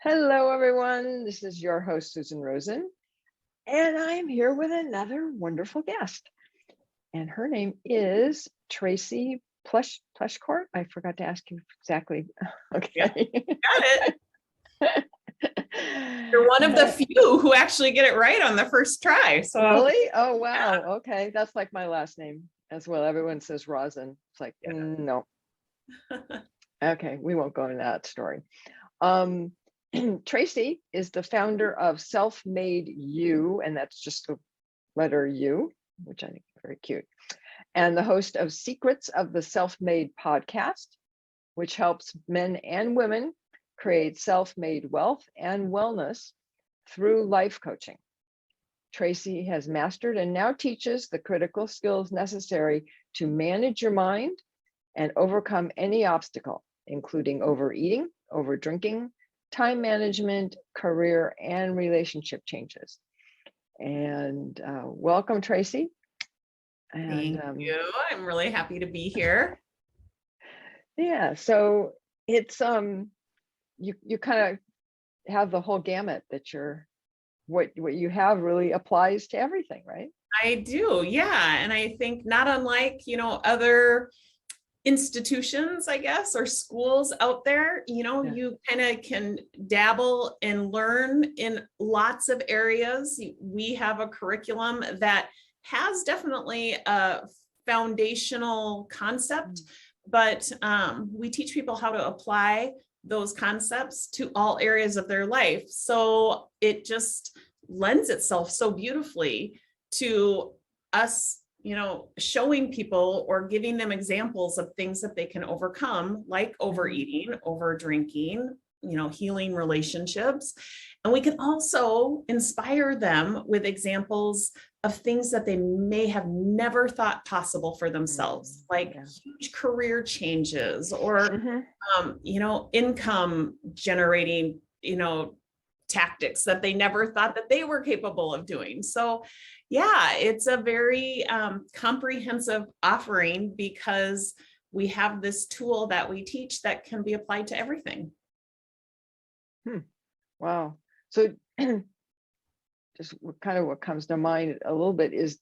Hello, everyone. This is your host, Susan Rosen, and I am here with another wonderful guest. And her name is Tracy Pleschourt. I forgot to ask you exactly. Okay. Yeah, got it. You're one of the few who actually get it right on the first try. So really? Oh, wow. Yeah. Okay. That's like my last name as well. Everyone says Rosen. It's like, no. Okay. We won't go into that story. Tracy is the founder of Self-Made You, and that's just the letter U, which I think is very cute, and the host of Secrets of the Self-Made podcast, which helps men and women create self-made wealth and wellness through life coaching. Tracy has mastered and now teaches the critical skills necessary to manage your mind and overcome any obstacle, including overeating, overdrinking, time management, career, and relationship changes. And welcome, Tracy. And thank you. I'm really happy to be here. Yeah, so it's you kind of have the whole gamut that what you have really applies to everything, right? I do, yeah. And I think not unlike, other institutions, I guess, or schools out there, you kind of can dabble and learn in lots of areas. We have a curriculum that has definitely a foundational concept, but we teach people how to apply those concepts to all areas of their life. So it just lends itself so beautifully to us, showing people or giving them examples of things that they can overcome, like overeating, over drinking, healing relationships. And we can also inspire them with examples of things that they may have never thought possible for themselves, like huge career changes or, income generating, tactics that they never thought that they were capable of doing. So yeah, it's a very comprehensive offering because we have this tool that we teach that can be applied to everything. Wow. So just what comes to mind a little bit is,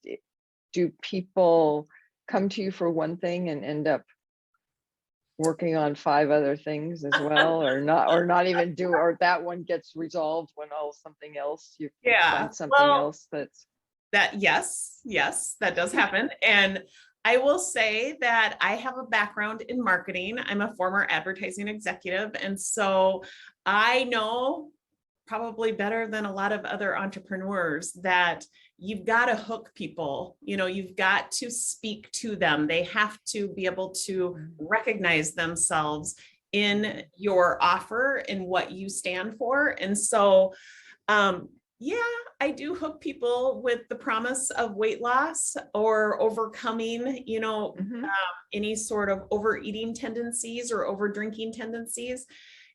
do people come to you for one thing and end up working on 5 other things as well, or not even do, or that one gets resolved when something else you find something else that's yes, that does happen. And I will say that I have a background in marketing. I'm a former advertising executive. And so I know probably better than a lot of other entrepreneurs that you've got to hook people, you've got to speak to them. They have to be able to recognize themselves in your offer and what you stand for. And so, I do hook people with the promise of weight loss or overcoming, any sort of overeating tendencies or over drinking tendencies.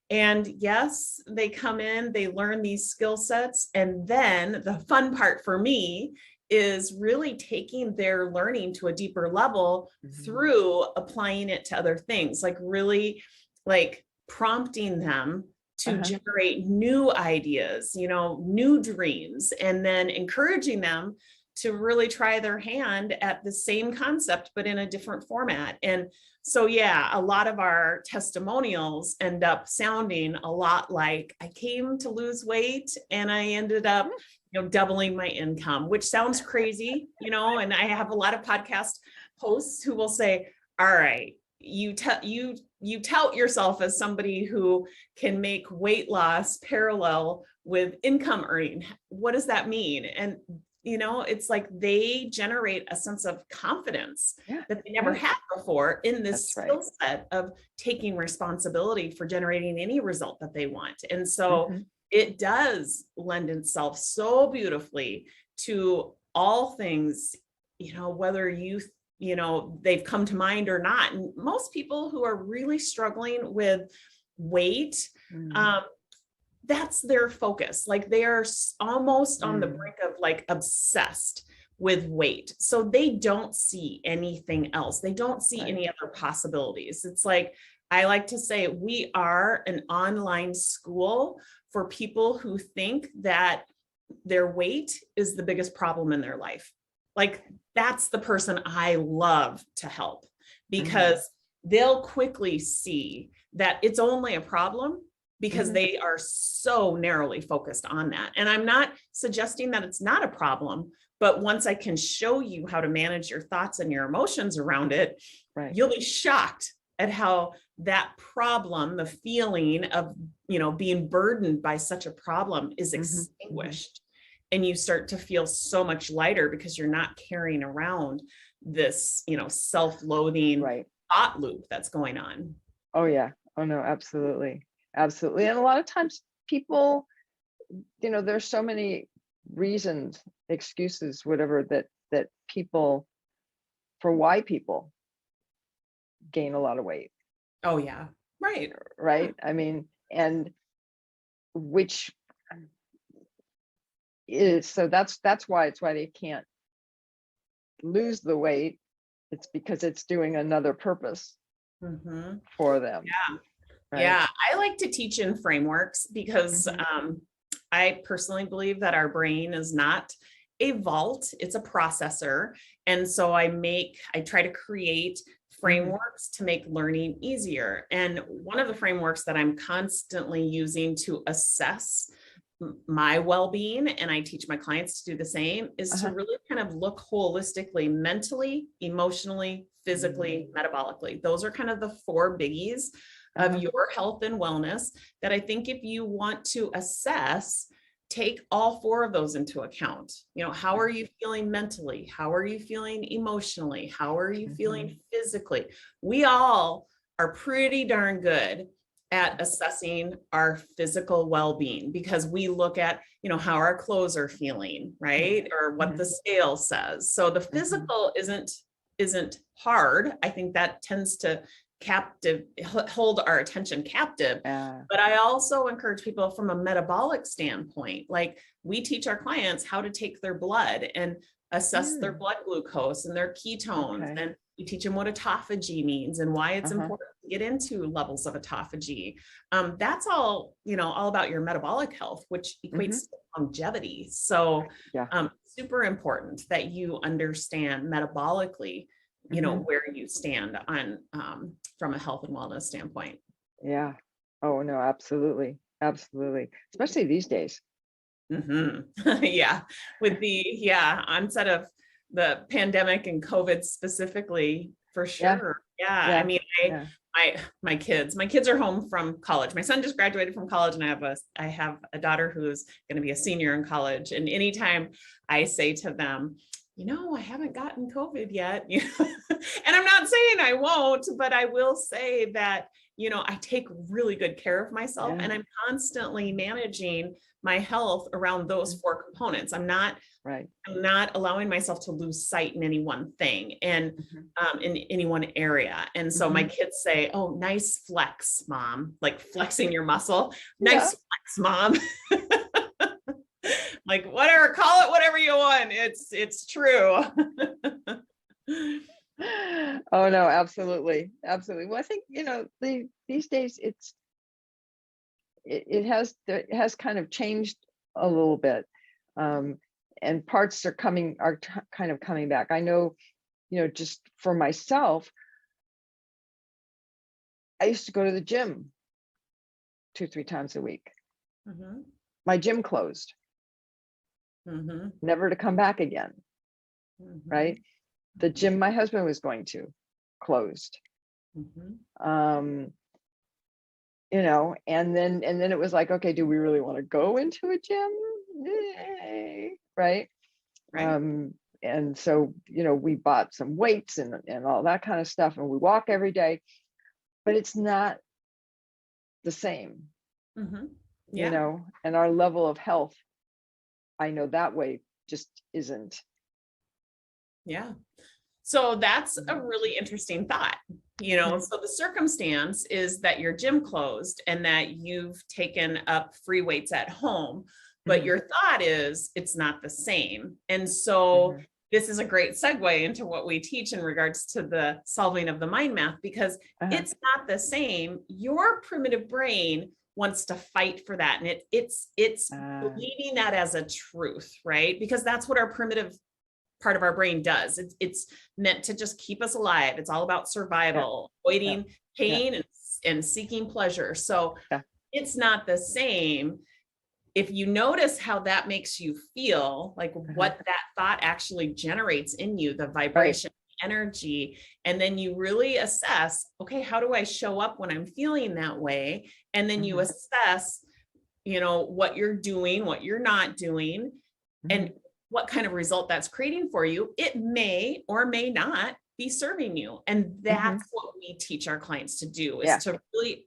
And yes, they come in, they learn these skill sets. And then the fun part for me is really taking their learning to a deeper level through applying it to other things, like really prompting them to generate new ideas, new dreams, and then encouraging them to really try their hand at the same concept, but in a different format. And so, a lot of our testimonials end up sounding a lot like, I came to lose weight and I ended up, doubling my income, which sounds crazy, and I have a lot of podcast hosts who will say, all right, you tout yourself as somebody who can make weight loss parallel with income earning. What does that mean? And it's like they generate a sense of confidence that they never had before in this skill set of taking responsibility for generating any result that they want. And so it does lend itself so beautifully to all things, whether they've come to mind or not. And most people who are really struggling with weight, that's their focus. Like they are almost on the brink of obsessed with weight. So they don't see anything else. They don't see any other possibilities. It's like, I like to say we are an online school for people who think that their weight is the biggest problem in their life. Like, that's the person I love to help, because they'll quickly see that it's only a problem because they are so narrowly focused on that. And I'm not suggesting that it's not a problem, but once I can show you how to manage your thoughts and your emotions around it, Right. you'll be shocked at how that problem, the feeling of, being burdened by such a problem, is extinguished. And you start to feel so much lighter because you're not carrying around this, self-loathing thought loop that's going on. Oh yeah. Oh no, absolutely. Absolutely. And a lot of times people, there's so many reasons, excuses, whatever, that people, for why people gain a lot of weight. Oh yeah. Right. Right. I mean, and which is, so that's why they can't lose the weight. It's because it's doing another purpose for them. Yeah. Right? Yeah. I like to teach in frameworks because I personally believe that our brain is not a vault, it's a processor. And so I try to create frameworks to make learning easier. And one of the frameworks that I'm constantly using to assess my well-being, and I teach my clients to do the same, is to really kind of look holistically, mentally, emotionally, physically, metabolically. Those are kind of the 4 biggies of your health and wellness that I think if you want to assess, take all 4 of those into account. How are you feeling mentally? How are you feeling emotionally? How are you feeling physically? We all are pretty darn good at assessing our physical well-being because we look at, how our clothes are feeling, right? Or what the scale says. So the physical isn't hard. I think that tends to hold our attention captive. But I also encourage people from a metabolic standpoint, like we teach our clients how to take their blood and assess their blood glucose and their ketones. And we teach them what autophagy means and why it's important to get into levels of autophagy. That's all, all about your metabolic health, which equates to longevity. So super important that you understand metabolically, where you stand on from a health and wellness standpoint. Yeah. Oh no, absolutely. Absolutely. Especially these days. Yeah. With the onset of the pandemic and COVID specifically, for sure. I mean, my kids are home from college. My son just graduated from college, and I have a daughter who's going to be a senior in college. And anytime I say to them, I haven't gotten COVID yet, and I'm not saying I won't, but I will say that, I take really good care of myself and I'm constantly managing my health around those 4 components. I'm not allowing myself to lose sight in any one thing and in any one area. And so my kids say, "Oh, nice flex, mom," like flexing your muscle. Nice flex, mom. Like, whatever, call it whatever you want. It's true. Oh no, absolutely. Absolutely. Well, I think, these days it has kind of changed a little bit. And parts are kind of coming back. I know, just for myself, I used to go to the gym 2-3 times a week. My gym closed. Never to come back again. Right? The gym my husband was going to closed. And then it was like, okay, do we really want to go into a gym? Right. And so, we bought some weights and all that kind of stuff, and we walk every day, but it's not the same. And our level of health, I know that way just isn't. Yeah. So that's a really interesting thought. So the circumstance is that your gym closed and that you've taken up free weights at home, but your thought is it's not the same. And so this is a great segue into what we teach in regards to the solving of the mind math, because it's not the same. Your primitive brain wants to fight for that. And it's believing that as a truth, right? Because that's what our primitive part of our brain does. It's meant to just keep us alive. It's all about survival, avoiding pain and seeking pleasure. So it's not the same. If you notice how that makes you feel, like what that thought actually generates in you, the vibration, energy, and then you really assess, okay, how do I show up when I'm feeling that way? And then you assess, what you're doing, what you're not doing, and what kind of result that's creating for you. It may or may not be serving you. And that's what we teach our clients to do, is to really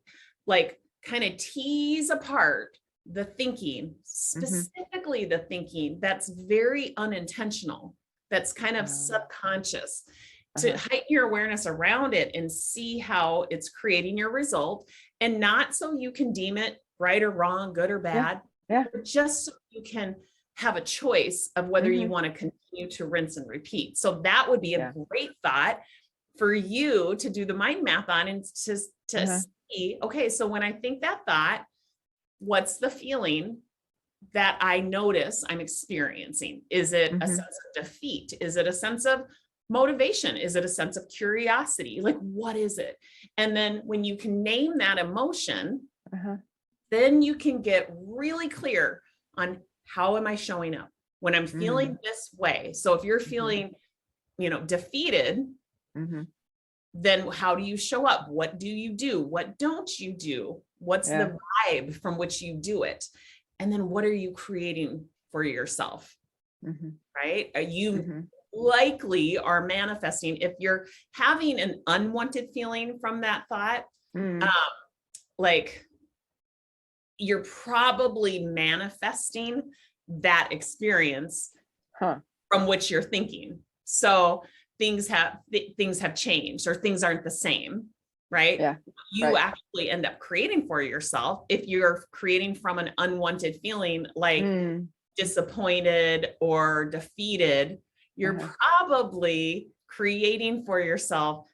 kind of tease apart the thinking, specifically the thinking that's very unintentional, that's kind of subconscious, to heighten your awareness around it and see how it's creating your result, and not so you can deem it right or wrong, good or bad, but just so you can have a choice of whether you want to continue to rinse and repeat. So that would be a great thought for you to do the mind math on, and to see, okay, so when I think that thought, what's the feeling that I notice I'm experiencing? Is it a sense of defeat? Is it a sense of motivation? Is it a sense of curiosity? Like, what is it? And then when you can name that emotion, then you can get really clear on, how am I showing up when I'm feeling this way? So if you're feeling, defeated, then how do you show up? What do you do? What don't you do? What's the vibe from which you do it? And then what are you creating for yourself? Right? Are you likely are manifesting, if you're having an unwanted feeling from that thought, you're probably manifesting that experience from which you're thinking. So things have changed, or things aren't the same, right? You actually end up creating for yourself. If you're creating from an unwanted feeling, like disappointed or defeated, you're probably creating for yourself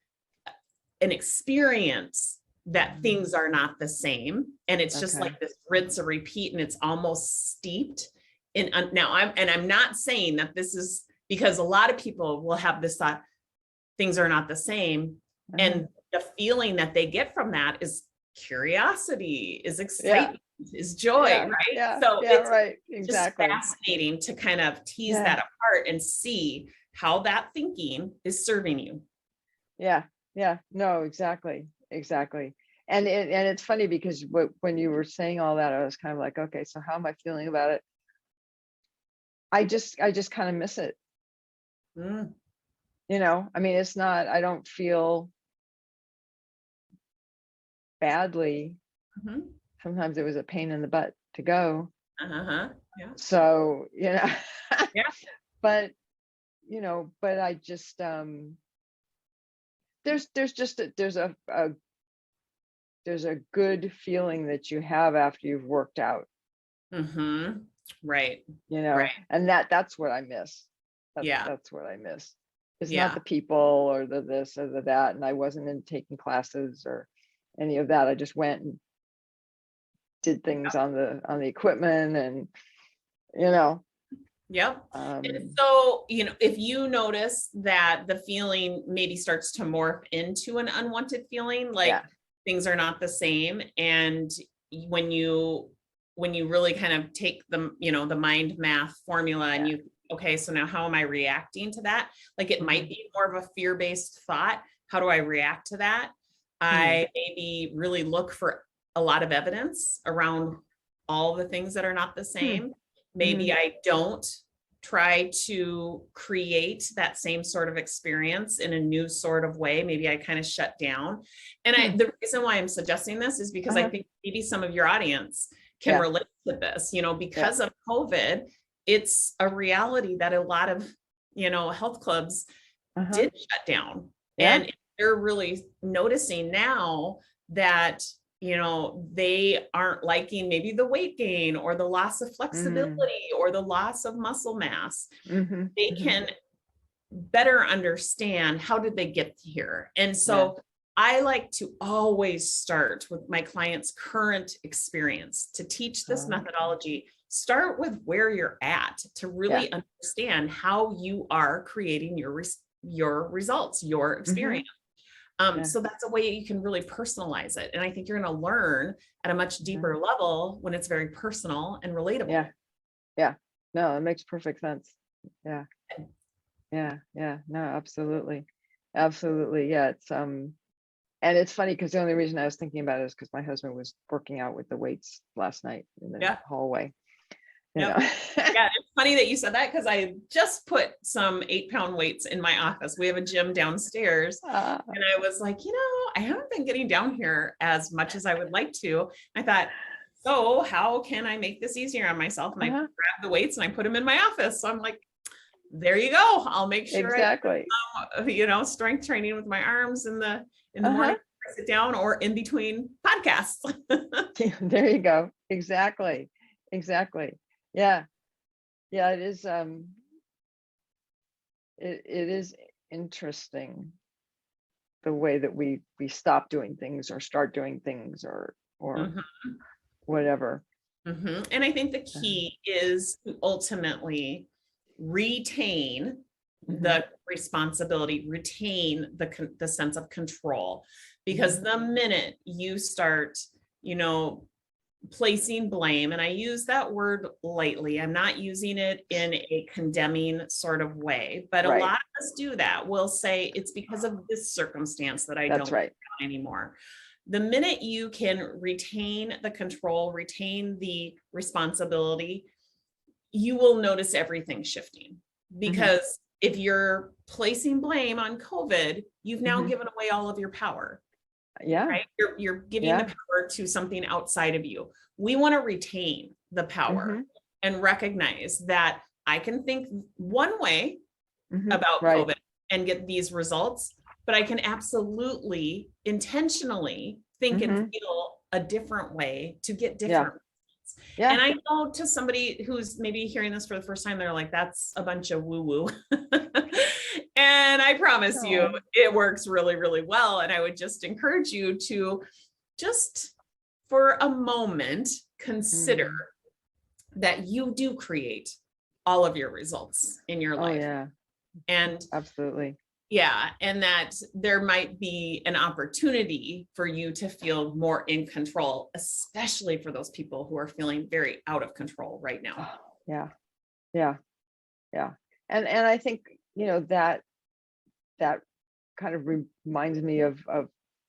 an experience that things are not the same. And it's just like this rinse and repeat, and it's almost steeped in, now I'm not saying that this is, because a lot of people will have this thought, things are not the same. And the feeling that they get from that is curiosity, is excitement, is joy, right? So it's just fascinating to kind of tease that apart and see how that thinking is serving you. No, exactly. And it's funny, because when you were saying all that, I was kind of like, okay, so how am I feeling about it? I just kind of miss it. I mean, it's not, I don't feel badly. Sometimes it was a pain in the butt to go. So, but I just, there's a good feeling that you have after you've worked out. Right. And that's what I miss. That's what I miss. It's not the people or the this or the that. And I wasn't in taking classes or any of that. I just went and did things on the equipment, and and so, if you notice that the feeling maybe starts to morph into an unwanted feeling, like things are not the same, and when you really kind of take the the mind math formula, and you, okay, so now how am I reacting to that? Like, it might be more of a fear-based thought. How do I react to that? I maybe really look for a lot of evidence around all the things that are not the same. Maybe I don't try to create that same sort of experience in a new sort of way. Maybe I kind of shut down. And the reason why I'm suggesting this is because I think maybe some of your audience can relate to this, because of COVID. It's a reality that a lot of, health clubs did shut down. And they're really noticing now that, they aren't liking maybe the weight gain, or the loss of flexibility, or the loss of muscle mass. They can better understand how did they get here. And so I like to always start with my client's current experience to teach this methodology. Start with where you're at to really understand how you are creating your results, your experience. So that's a way you can really personalize it. And I think you're going to learn at a much deeper level when it's very personal and relatable. No, it makes perfect sense. No, absolutely. Yeah, it's and it's funny because the only reason I was thinking about it is because my husband was working out with the weights last night in the hallway. Yeah, it's funny that you said that because I just put some 8-pound weights in my office. We have a gym downstairs. And I was like, I haven't been getting down here as much as I would like to. I thought, so how can I make this easier on myself? And I grab the weights and I put them in my office. So I'm like, there you go. I'll make sure I, strength training with my arms in the morning, I sit down, or in between podcasts. There you go. Exactly. Yeah. It is. It is interesting the way that we stop doing things or start doing things or whatever. And I think the key is to ultimately retain the responsibility, retain the sense of control, because the minute you start, placing blame, and I use that word lightly, I'm not using it in a condemning sort of way, but a lot of us do that. We'll say it's because of this circumstance that I don't do anymore. The minute you can retain the control, retain the responsibility, you will notice everything shifting. Because if you're placing blame on COVID, you've now given away all of your power. Right? You're giving the power to something outside of you. We want to retain the power and recognize that I can think one way about COVID and get these results, but I can absolutely intentionally think and feel a different way to get different results. And I know, to somebody who's maybe hearing this for the first time, they're like, that's a bunch of woo-woo. And I promise you, it works really, really well. And I would just encourage you to just for a moment, consider that you do create all of your results in your life. And absolutely. And that there might be an opportunity for you to feel more in control, especially for those people who are feeling very out of control right now. And I think, that kind of reminds me of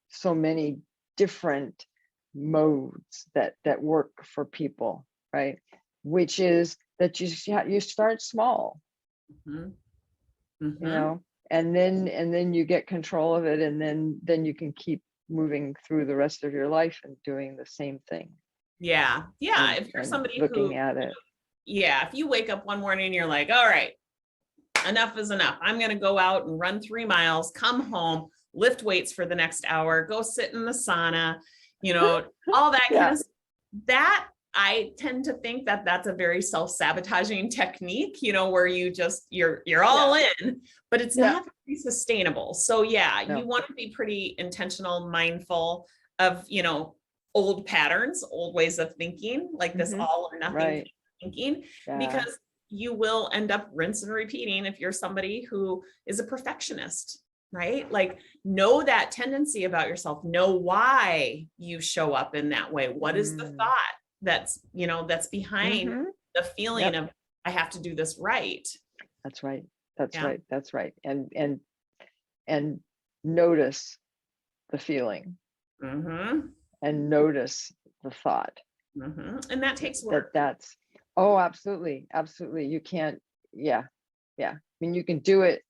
so many different modes that work for people, right? Which is that you start small, and then you get control of it, and then you can keep moving through the rest of your life and doing the same thing. If you're somebody looking at it, if you wake up one morning and you're like, all right, enough is enough, I'm going to go out and run 3 miles, come home, lift weights for the next hour, go sit in the sauna, all that kind of stuff. That I tend to think that that's a very self-sabotaging technique, where you're all in, but it's not very sustainable. So you want to be pretty intentional, mindful of, old patterns, old ways of thinking, like this all or nothing thinking, because you will end up rinse and repeating if you're somebody who is a perfectionist, right? Like, know that tendency about yourself, know why you show up in that way. What is the thought that's behind the feeling of, I have to do this right. That's right. And notice the feeling and notice the thought. And that takes work. That's absolutely. You can't. I mean, you can do it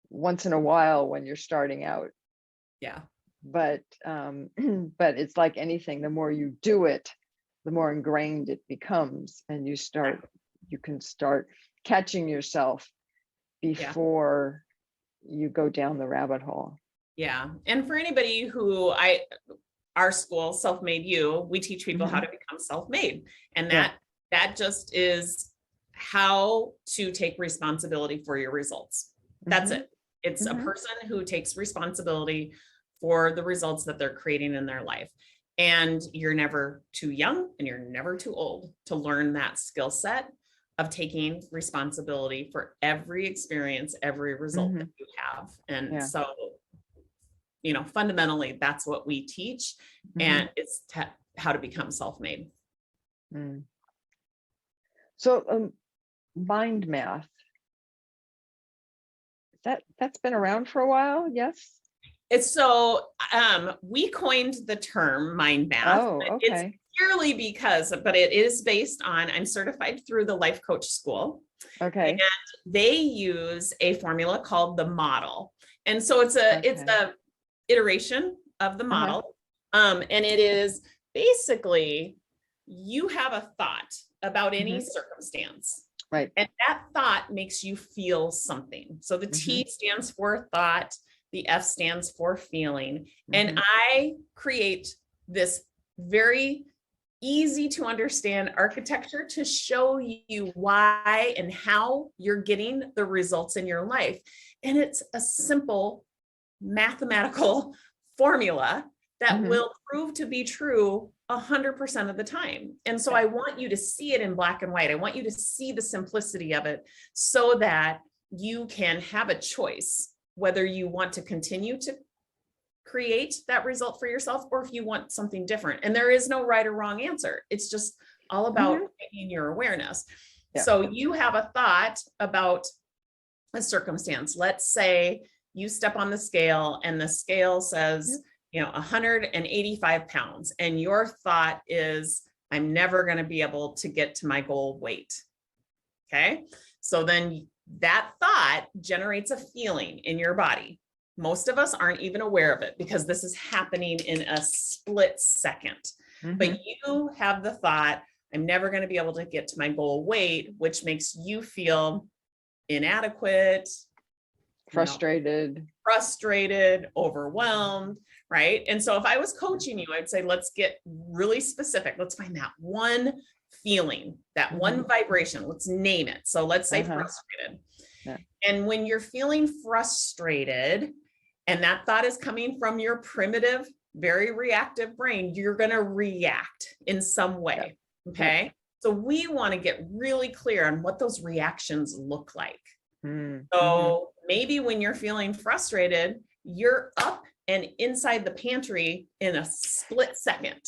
once in a while when you're starting out. But it's like anything, the more you do it, the more ingrained it becomes, and you can start catching yourself before you go down the rabbit hole. And for anybody who our school, Self-Made You, we teach people how to become self-made. And that just is how to take responsibility for your results. That's Mhm. it. It's a Mhm. person who takes responsibility for the results that they're creating in their life. And you're never too young and you're never too old to learn that skill set of taking responsibility for every experience, every result that Mhm. you have. And Yeah. so, fundamentally, that's what we teach, Mhm. and it's how to become self-made. Mm. So, mind math, that's been around for a while, yes? It's so we coined the term mind math, Oh, but it's okay. purely but it is based on, I'm certified through the Life Coach School, and Okay. they use a formula called the model. And so it's Okay. a iteration of the Uh-huh. model. And it is basically, you have a thought about any Mhm. circumstance, Right. and that thought makes you feel something. So the Mhm. T stands for thought, the F stands for feeling. And Mhm. I create this very easy to understand architecture to show you why and how you're getting the results in your life. And it's a simple mathematical formula that Mhm. will prove to be true 100% of the time. And so Yeah. I want you to see it in black and white. I want you to see the simplicity of it so that you can have a choice whether you want to continue to create that result for yourself or if you want something different. And there is no right or wrong answer. It's just all about Mhm. taking your awareness. Yeah. So you have a thought about a circumstance. Let's say you step on the scale and the scale says, 185 pounds. And your thought is, I'm never going to be able to get to my goal weight. Okay. So then that thought generates a feeling in your body. Most of us aren't even aware of it because this is happening in a split second. But Mhm. you have the thought, I'm never going to be able to get to my goal weight, which makes you feel inadequate, Frustrated. frustrated, overwhelmed, right? And so if I was coaching you, I'd say, let's get really specific. Let's find that one feeling, that one Mhm. vibration. Let's name it. So let's say Uh-huh. frustrated. Yeah. And when you're feeling frustrated, and that thought is coming from your primitive, very reactive brain, you're going to react in some Yeah. way. Yeah. Okay. So we want to get really clear on what those reactions look like. Mm. Mhm. So maybe when you're feeling frustrated, you're up and inside the pantry in a split second,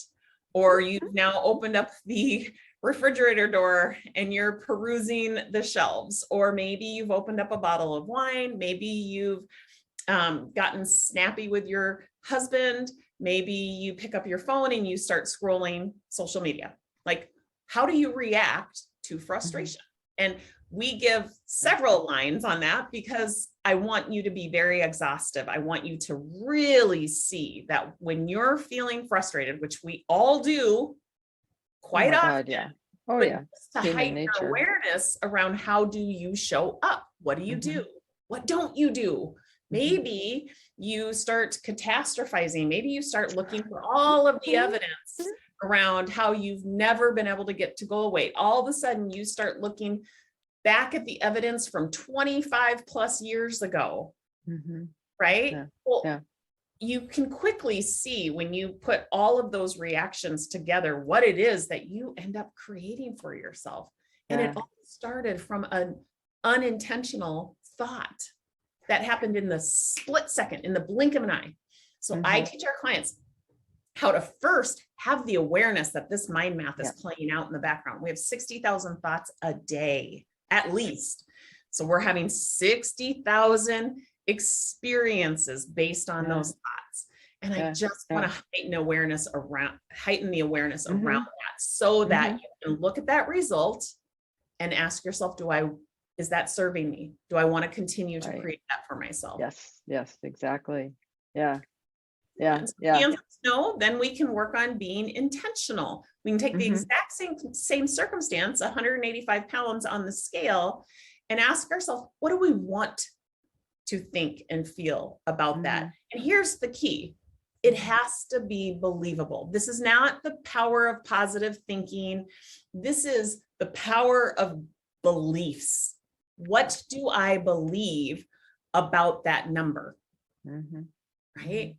or you've now opened up the refrigerator door and you're perusing the shelves, or maybe you've opened up a bottle of wine, maybe you've gotten snappy with your husband, maybe you pick up your phone and you start scrolling social media. Like, how do you react to Mhm. frustration? And we give Yeah. several lines on that because I want you to be very exhaustive. I want you to really see that when you're feeling frustrated, which we all do Oh quite my often, God. Yeah. Oh but yeah. just to Human heighten your nature. awareness around how do you show up? What do you do? Mhm. What don't you do? Mhm. Maybe you start catastrophizing. Maybe you start looking for all of the evidence around how you've never been able to get to goal weight. All of a sudden, you start looking back at the evidence from 25 plus years ago, Mhm. right? Yeah. Well, Yeah. you can quickly see when you put all of those reactions together what it is that you end up creating for yourself. And it Yeah. all started from an unintentional thought that happened in the split second, in the blink of an eye. So I Mhm. teach our clients how to first have the awareness that this mind math is Yeah. playing out in the background. We have 60,000 thoughts a day, at least. So we're having 60,000 experiences based on Yeah. those thoughts. And I Yeah. just want Yeah. to heighten the awareness around Mhm. that so that Mhm. you can look at that result and ask yourself, is that serving me? Do I want to continue to Right. create that for myself? Yes. Yes. Exactly. Yeah. Yeah. Yeah. And so if the Yeah. answer is no, then we can work on being intentional. We can take the Mhm. exact same circumstance, 185 pounds on the scale, and ask ourselves, what do we want to think and feel about that? Mhm. And here's the key. It has to be believable. This is not the power of positive thinking. This is the power of beliefs. What do I believe about that number, Mm-hmm. right?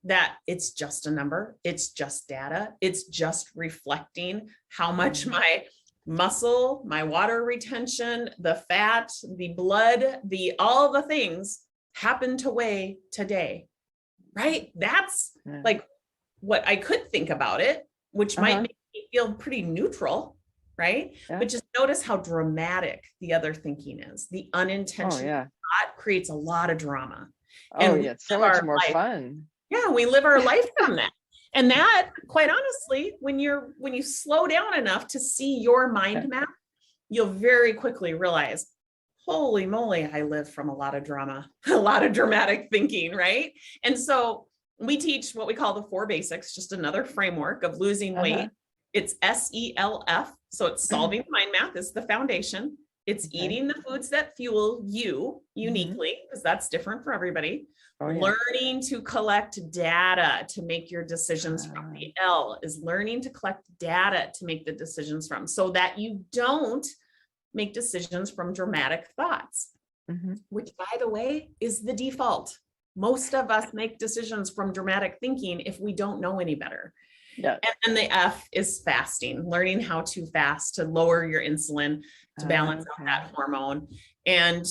That it's just a number, it's just data, it's just reflecting how much my muscle, my water retention, the fat, the blood, all the things happen to weigh today, right? That's like what I could think about it, which might make me feel pretty neutral, right? Yeah. But just notice how dramatic the other thinking is. The unintentional thought creates a lot of drama. Oh, yeah, it's so much more fun. Yeah, we live our life from that. And that, quite honestly, when you slow down enough to see your mind map, you'll very quickly realize, holy moly, I live from a lot of drama, a lot of dramatic thinking, right? And so we teach what we call the 4 basics, just another framework of losing weight. It's SELF. So it's solving the mind map is the foundation. It's eating the foods that fuel you uniquely, because that's different for everybody. Learning to collect data to make your decisions from. The L is learning to collect data to make the decisions from, so that you don't make decisions from dramatic thoughts, which, by the way, is the default. Most of us make decisions from dramatic thinking if we don't know any better. Yeah. And then the F is fasting, learning how to fast to lower your insulin, to balance out that hormone, and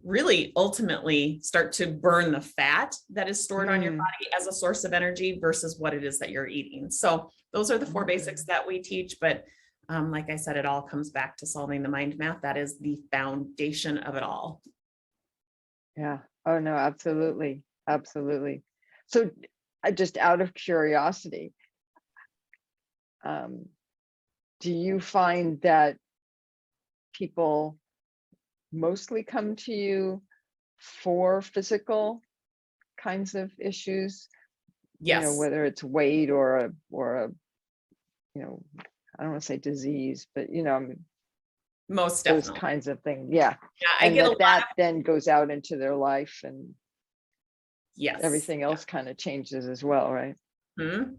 really ultimately start to burn the fat that is stored on your body as a source of energy versus what it is that you're eating. So those are the 4 basics that we teach. But like I said, it all comes back to solving the mind map. That is the foundation of it all. Yeah. Oh, no, absolutely. Absolutely. So just out of curiosity, do you find that people mostly come to you for physical kinds of issues? Yes. You know, whether it's weight or a, you know, I don't want to say disease, but you know, most definitely those kinds of things. Yeah. Yeah, I get that then goes out into their life, and yes, everything else kind of changes as well, right?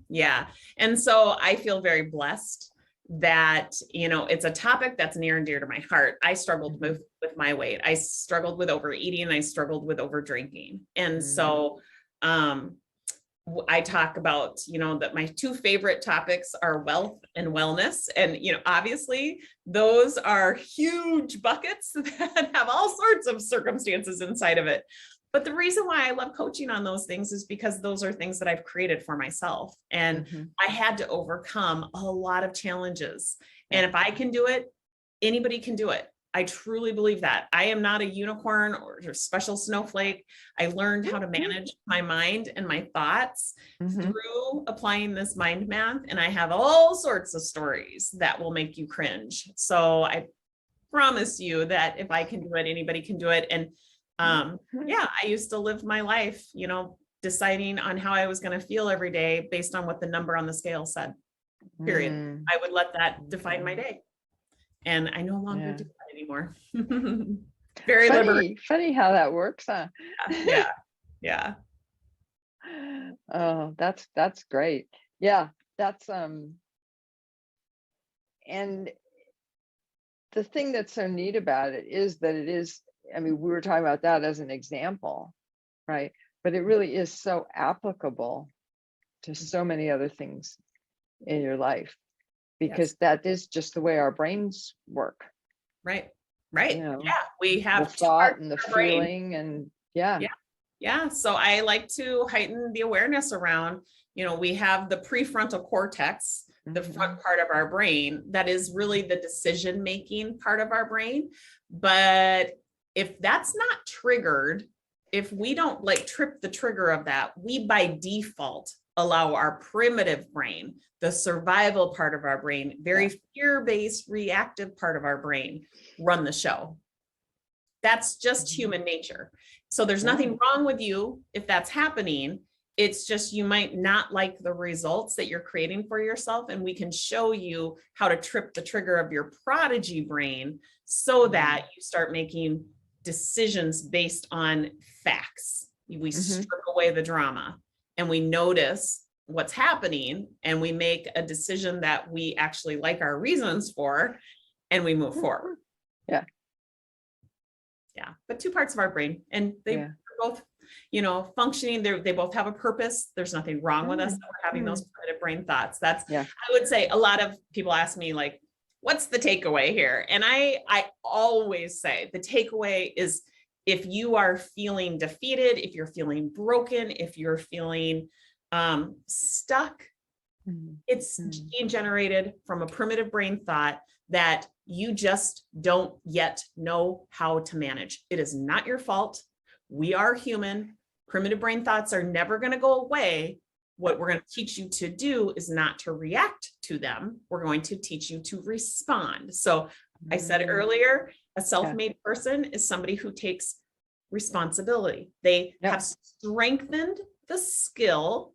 Yeah. And so I feel very blessed that, you know, it's a topic that's near and dear to my heart. I struggled with my weight. I struggled with overeating. I struggled with over drinking. And so I talk about, you know, that my 2 favorite topics are wealth and wellness. And, you know, obviously those are huge buckets that have all sorts of circumstances inside of it. But the reason why I love coaching on those things is because those are things that I've created for myself. And I had to overcome a lot of challenges. And if I can do it, anybody can do it. I truly believe that. I am not a unicorn or a special snowflake. I learned how to manage my mind and my thoughts through applying this mind map. And I have all sorts of stories that will make you cringe. So I promise you that if I can do it, anybody can do it. And yeah, I used to live my life, you know, deciding on how I was going to feel every day based on what the number on the scale said, period. I would let that define my day. And I no longer do that anymore. Very funny how that works, huh? Yeah. Oh, that's great. Yeah, that's and the thing that's so neat about it is that it is, I mean, we were talking about that as an example, right? But it really is so applicable to so many other things in your life, because that is just the way our brains work. Right. You know, yeah. We have the thought and the feeling and Yeah. So I like to heighten the awareness around, you know, we have the prefrontal cortex, the front part of our brain, that is really the decision-making part of our brain. But if that's not triggered, if we don't like trip the trigger of that, we by default allow our primitive brain, the survival part of our brain, very fear-based, reactive part of our brain, run the show. That's just human nature. So there's nothing wrong with you if that's happening. It's just you might not like the results that you're creating for yourself. And we can show you how to trip the trigger of your prodigy brain so that you start making decisions based on facts. We strip away the drama and we notice what's happening and we make a decision that we actually like our reasons for, and we move forward. Yeah. But two parts of our brain, and Yeah. they're both, functioning. They both have a purpose. There's nothing wrong with us that we're having those primitive brain thoughts. That's, Yeah. I would say, a lot of people ask me, like, what's the takeaway here? And I always say the takeaway is, if you are feeling defeated, if you're feeling broken, if you're feeling stuck, it's gene generated from a primitive brain thought that you just don't yet know how to manage. It is not your fault. We are human. Primitive brain thoughts are never going to go away. What we're going to teach you to do is not to react to them. We're going to teach you to respond. So I said earlier, a self-made person is somebody who takes responsibility. They have strengthened the skill.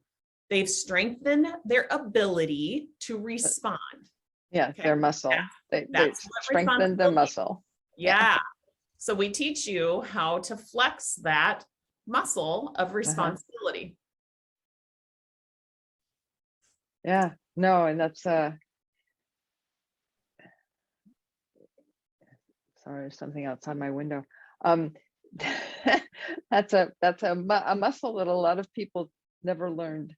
They've strengthened their ability to respond. Yeah, their muscle. Yeah. They strengthened the muscle. Yeah. So we teach you how to flex that muscle of responsibility. Yeah, no, and that's sorry, something outside my window. That's a muscle that a lot of people never learned.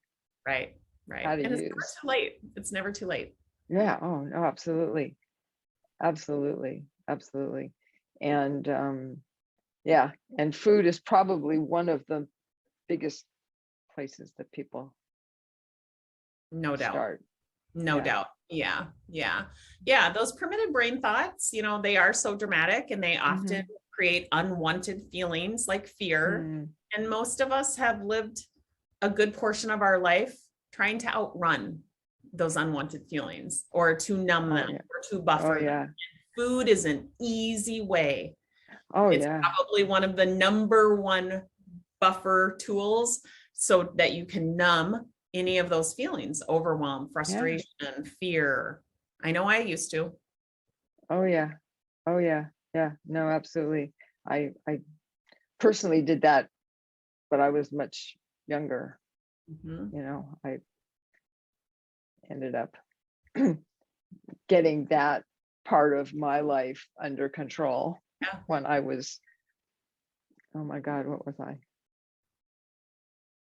Right. How to and use. It's never too late. It's never too late. Yeah. Oh no, absolutely. And yeah, and food is probably one of the biggest places that people No doubt. start. No doubt. Yeah. Those primitive brain thoughts, they are so dramatic, and they often create unwanted feelings like fear. And most of us have lived a good portion of our life trying to outrun those unwanted feelings, or to numb them, or to buffer them. Food is an easy way. It's probably one of the number one buffer tools, so that you can numb any of those feelings: overwhelm, frustration, fear. I know I used to. Oh yeah. No, absolutely. I personally did that, but I was much younger. I ended up getting that part of my life under control when I was, oh my God, what was I?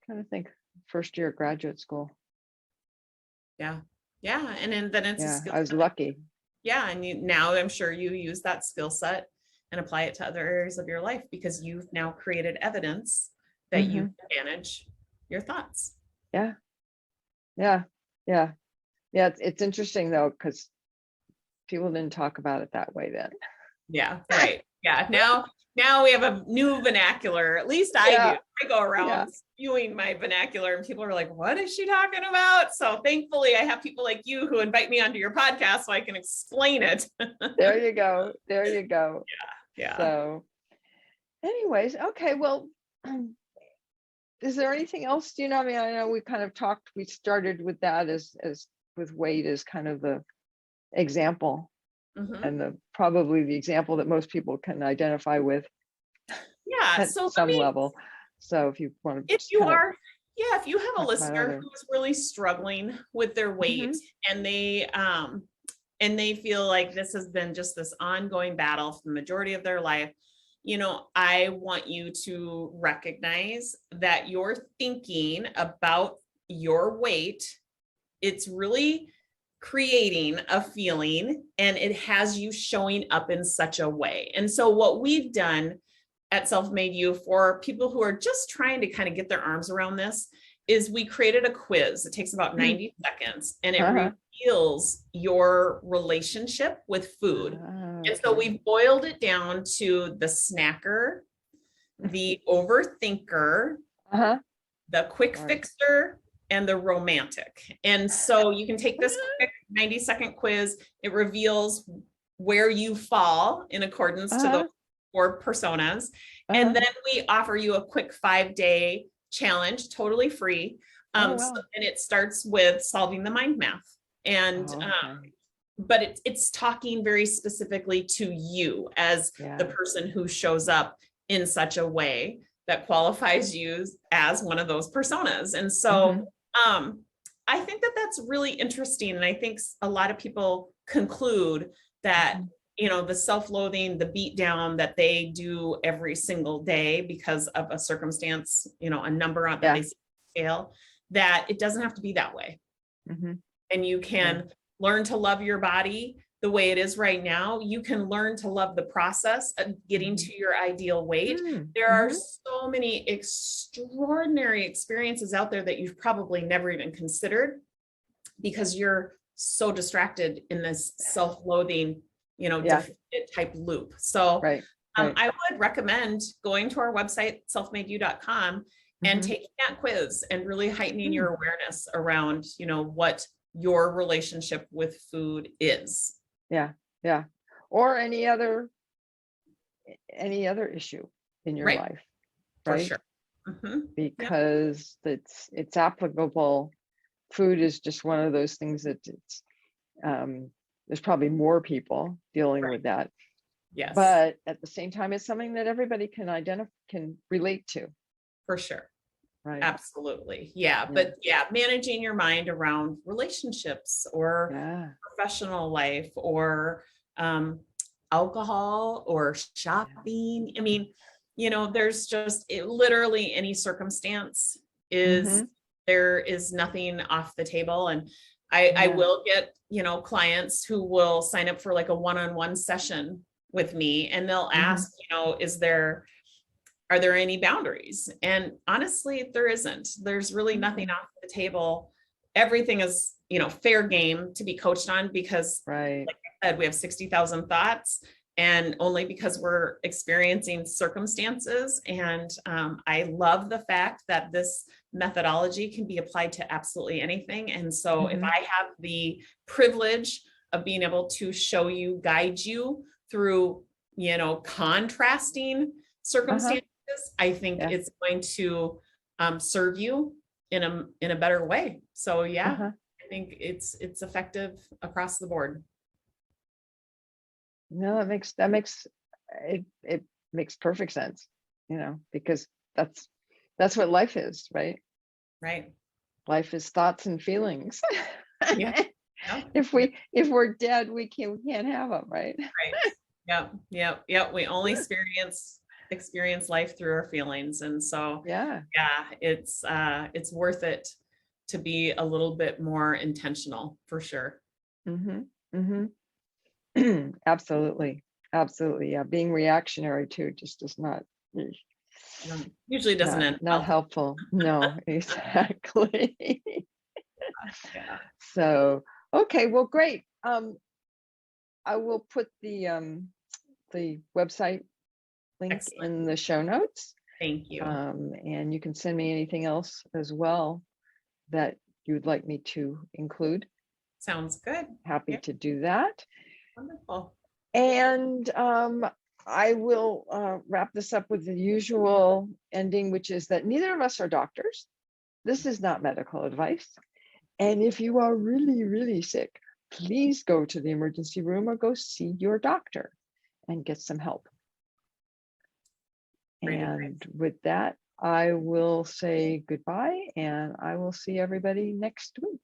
Trying to think, first year of graduate school. Yeah. And then it's a skill I was set. lucky. Yeah. And now I'm sure you use that skill set and apply it to other areas of your life, because you've now created evidence that you can manage your thoughts. Yeah. It's interesting though, because people didn't talk about it that way then. Yeah. Right. Yeah. Now we have a new vernacular. At least I do. I go around spewing my vernacular, and people are like, what is she talking about? So thankfully I have people like you who invite me onto your podcast so I can explain it. There you go. Yeah. So anyways, okay, well, is there anything else? I mean, I know we kind of talked, we started with that as with weight as kind of the example, and probably the example that most people can identify with. At some level. So if you want to, if you have a listener who's really struggling with their weight, and they feel like this has been just this ongoing battle for the majority of their life, I want you to recognize that you're thinking about your weight. It's really creating a feeling, and it has you showing up in such a way. And so what we've done at Self-Made You for people who are just trying to kind of get their arms around this is we created a quiz. It takes about 90 seconds, and it reveals your relationship with food. And so we've boiled it down to the snacker, the overthinker, the quick fixer, and the romantic. And so you can take this quick 90-second quiz. It reveals where you fall in accordance to those 4 personas. And then we offer you a quick 5-day challenge, totally free. And it starts with solving the mind math. And but it's talking very specifically to you as the person who shows up in such a way that qualifies you as one of those personas. And so I think that that's really interesting. And I think a lot of people conclude that you know, the self-loathing, the beat down that they do every single day because of a circumstance, you know, a number on that Yeah. they scale, that it doesn't have to be that way. Mhm. And you can learn to love your body the way it is right now. You can learn to love the process of getting to your ideal weight. There are so many extraordinary experiences out there that you've probably never even considered because you're so distracted in this self-loathing, you know, Yeah. defeated type loop. So Right. Right. I would recommend going to our website, selfmadeyou.com, and Mhm. taking that quiz and really heightening your awareness around, you know, what your relationship with food is. Yeah. Yeah. Or any other issue in your Right. life, For right? sure. Yep. Because it's applicable. Food is just one of those things that it's there's probably more people dealing Right. with that, Yes. but at the same time, it's something that everybody can relate to, For sure. right? Absolutely. Yeah. But yeah, managing your mind around relationships or Yeah. professional life or alcohol or shopping. I mean, you know, there's just literally any circumstance is there is nothing off the table. And I will get, you know, clients who will sign up for like a one-on-one session with me and they'll ask, you know, are there any boundaries? And honestly, there isn't. There's really nothing off the table. Everything is, you know, fair game to be coached on because, Right. like I said, we have 60,000 thoughts, and only because we're experiencing circumstances. And I love the fact that this methodology can be applied to absolutely anything. And so if I have the privilege of being able to show you, guide you through, you know, contrasting circumstances, I think it's going to serve you in a better way. So yeah, I think it's effective across the board. No, that makes it makes perfect sense, you know, because that's what life is, right? Right. Life is thoughts and feelings. Yeah. If we're dead, we can't have them, right? Right. Yep. We only experience life through our feelings. And so Yeah. it's worth it to be a little bit more intentional for sure. Absolutely. Absolutely. Yeah. Being reactionary too just does not Usually doesn't end not well. helpful. No, exactly. Yeah. So, okay, well, great. I will put the website link Excellent. in the show notes. Thank you. And you can send me anything else as well that you would like me to include. Sounds good. Happy to do that. Wonderful. And I will wrap this up with the usual ending, which is that neither of us are doctors. This is not medical advice. And if you are really, really sick, please go to the emergency room or go see your doctor and get some help. And with that, I will say goodbye and I will see everybody next week.